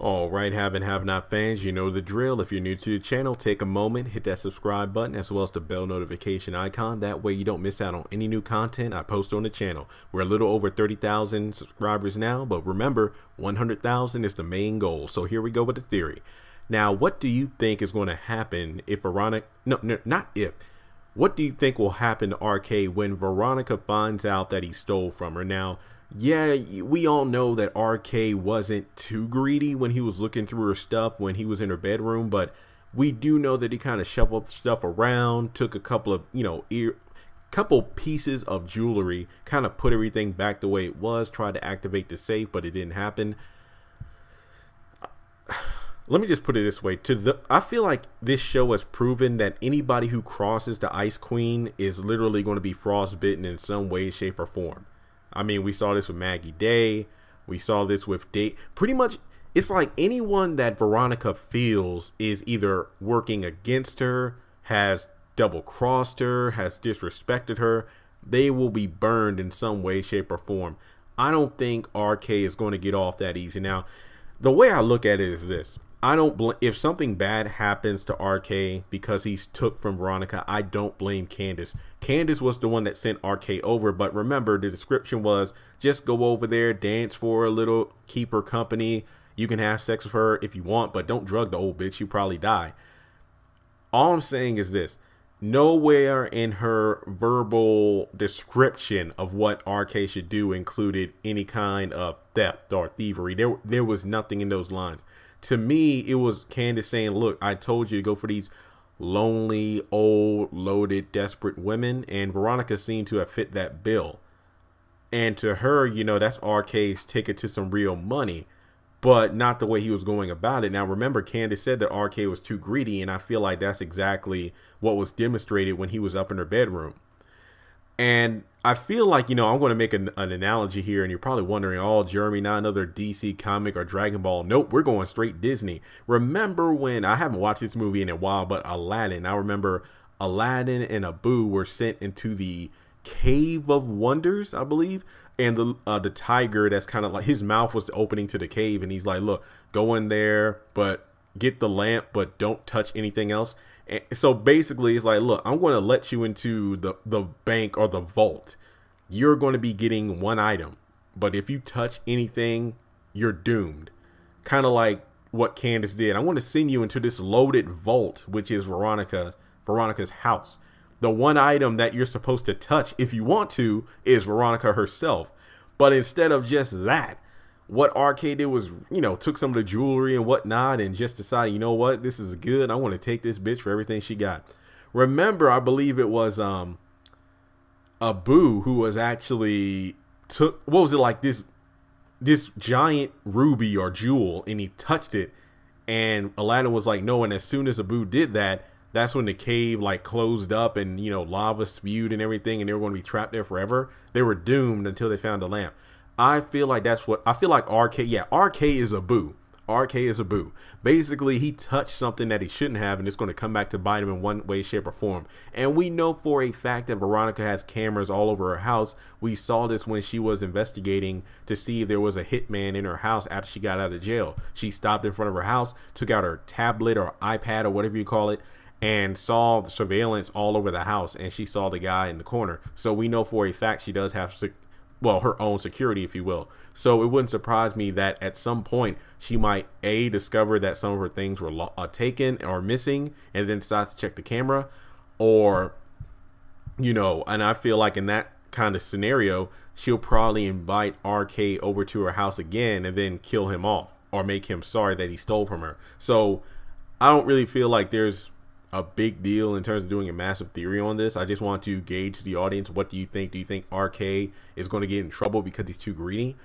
All right, have and have not fans, you know the drill. If you're new to the channel, take a moment, hit that subscribe button as well as the bell notification icon. That way you don't miss out on any new content I post on the channel. We're a little over 30,000 subscribers now, but remember, 100,000 is the main goal. So here we go with the theory. Now, what do you think is going to happen if Veronica, not if, what do you think will happen to RK when Veronica finds out that he stole from her? Now, yeah, we all know that RK wasn't too greedy when he was looking through her stuff when he was in her bedroom, but we do know that he kind of shuffled stuff around, took a couple of, couple pieces of jewelry, kind of put everything back the way it was, tried to activate the safe, but it didn't happen. Let me just put it this way. I feel like this show has proven that anybody who crosses the Ice Queen is literally going to be frostbitten in some way, shape, or form. I mean, we saw this with Maggie Day. We saw this with Date. Pretty much, it's like anyone that Veronica feels is either working against her, has double-crossed her, has disrespected her, they will be burned in some way, shape, or form. I don't think RK is going to get off that easy. Now, the way I look at it is this. If something bad happens to RK because he's took from Veronica, I don't blame Candace. Candace was the one that sent RK over, but remember the description was just go over there, dance for a little, keep her company. You can have sex with her if you want, but don't drug the old bitch. You probably die. All I'm saying is this. Nowhere in her verbal description of what RK should do included any kind of theft or thievery. There was nothing in those lines. To me, it was Candace saying, look, I told you to go for these lonely, old, loaded, desperate women. And Veronica seemed to have fit that bill. And to her, that's RK's ticket to some real money, but not the way he was going about it. Now, remember, Candace said that RK was too greedy. And I feel like that's exactly what was demonstrated when he was up in her bedroom. And I feel like, I'm going to make an analogy here, and you're probably wondering, oh, Jeremy, not another DC comic or Dragon Ball. Nope, we're going straight Disney. Remember when, I haven't watched this movie in a while, but Aladdin, I remember Aladdin and Abu were sent into the Cave of Wonders, I believe. And the tiger, that's kind of like, his mouth was the opening to the cave. And he's like, look, go in there, but get the lamp, but don't touch anything else. And so basically it's like, look, I'm going to let you into the bank or the vault. You're going to be getting one item, but if you touch anything, you're doomed. Kind of like what Candace did. I want to send you into this loaded vault, which is Veronica's house. The one item that you're supposed to touch, if you want to, is Veronica herself. But instead of just that, what RK did was, took some of the jewelry and whatnot and just decided, you know what, this is good. I want to take this bitch for everything she got. Remember, I believe it was Abu who was actually took, what was it, like this giant ruby or jewel, and he touched it. And Aladdin was like, no. And as soon as Abu did that, that's when the cave like closed up and, lava spewed and everything. And they were going to be trapped there forever. They were doomed until they found the lamp. I feel like that's what I feel like. RK is Abu. RK is Abu. Basically, he touched something that he shouldn't have, and it's going to come back to bite him in one way, shape, or form. And we know for a fact that Veronica has cameras all over her house. We saw this when she was investigating to see if there was a hitman in her house after she got out of jail. She stopped in front of her house, took out her tablet or iPad or whatever you call it, and saw the surveillance all over the house, and she saw the guy in the corner. So we know for a fact she does have her own security, if you will. So it wouldn't surprise me that at some point she might discover that some of her things were taken or missing, and then decides to check the camera, or and I feel like in that kind of scenario she'll probably invite RK over to her house again and then kill him off or make him sorry that he stole from her. So I don't really feel like there's a big deal in terms of doing a massive theory on this. I just want to gauge the audience. What do you think? Do you think RK is going to get in trouble because he's too greedy?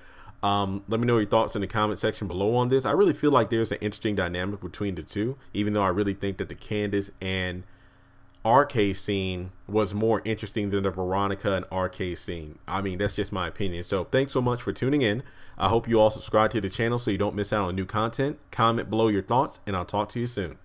Let me know your thoughts in the comment section below on this. I really feel like there's an interesting dynamic between the two, even though I really think that the Candace and RK scene was more interesting than the Veronica and RK scene. I mean, that's just my opinion. So thanks so much for tuning in. I hope you all subscribe to the channel so you don't miss out on new content. Comment below your thoughts, and I'll talk to you soon.